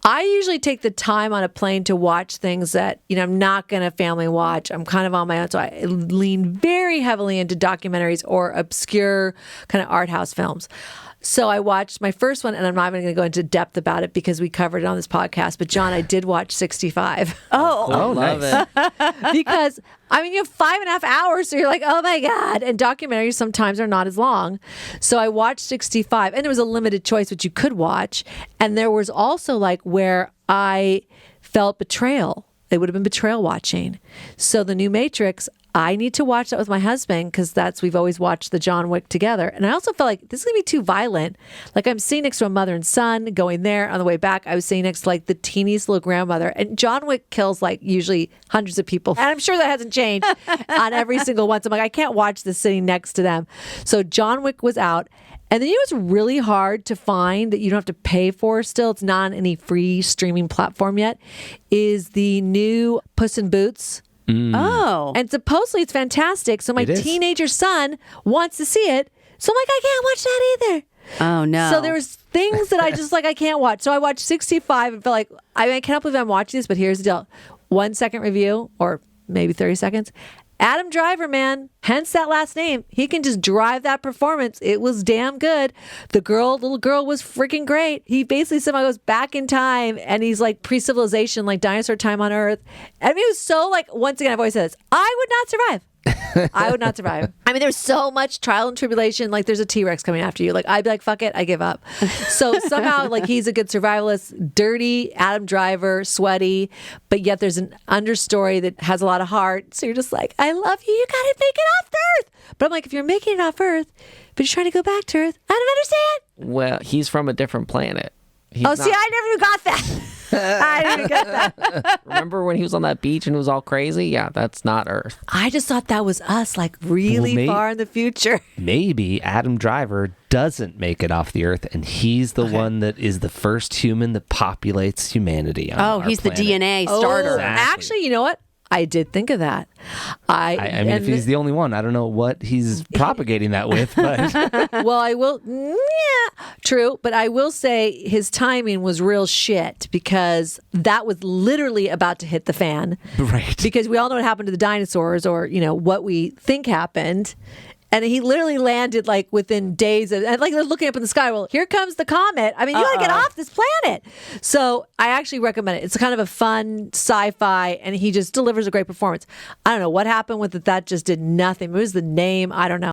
I usually take the time on a plane to watch things that, I'm not going to family watch. I'm kind of on my own. So I lean very heavily into documentaries or obscure kind of art house films. So I watched my first one, and I'm not even going to go into depth about it because we covered it on this podcast. But John, I did watch 65. Oh, love nice. it. Because, you have 5.5 hours, so you're like, oh my God. And documentaries sometimes are not as long. So I watched 65, and there was a limited choice which you could watch. And there was also like where I felt betrayal. It would have been betrayal watching. So the new Matrix, I need to watch that with my husband because we've always watched the John Wick together. And I also felt like this is going to be too violent. Like I'm sitting next to a mother and son going there. On the way back, I was sitting next to like the teeniest little grandmother. And John Wick kills like usually hundreds of people. And I'm sure that hasn't changed on every single one. So I'm like, I can't watch this sitting next to them. So John Wick was out. And then it's really hard to find that you don't have to pay for still. It's not on any free streaming platform yet. Is the new Puss in Boots. Oh. And supposedly it's fantastic. So my teenager son wants to see it. So I'm like, I can't watch that either. Oh, no. So there was things that I just I can't watch. So I watched 65 and felt like, I cannot believe I'm watching this, but here's the deal. 1 second review or maybe 30 seconds. Adam Driver, man, hence that last name. He can just drive that performance. It was damn good. The little girl was freaking great. He basically somehow goes back in time and he's like pre-civilization, like dinosaur time on Earth. And it was so once again, I've always said this, I would not survive. I would not survive. There's so much trial and tribulation. Like there's a T-Rex coming after you. Like I'd be like, fuck it, I give up. So somehow he's a good survivalist, dirty, Adam Driver, sweaty, but yet there's an understory that has a lot of heart. So you're just like, I love you. You gotta make it off Earth. But I'm like, if you're making it off Earth, but you're trying to go back to Earth, I don't understand. Well, he's from a different planet. See, I never even got that. I didn't even get that. Remember when he was on that beach and it was all crazy? Yeah, that's not Earth. I just thought that was us, really far in the future. Maybe Adam Driver doesn't make it off the Earth, and he's the one that is the first human that populates humanity on our he's planet. the DNA starter. Exactly. Actually, you know what? I did think of that. I mean, if he's the only one, I don't know what he's propagating that with, but well, I will. Yeah, true, but I will say his timing was real shit because that was literally about to hit the fan. Right. Because we all know what happened to the dinosaurs, or what we think happened. And he literally landed within days of, and they're looking up in the sky. Well, here comes the comet. You got to get off this planet. So I actually recommend it. It's kind of a fun sci-fi, and he just delivers a great performance. I don't know what happened with it. That just did nothing. It was the name. I don't know.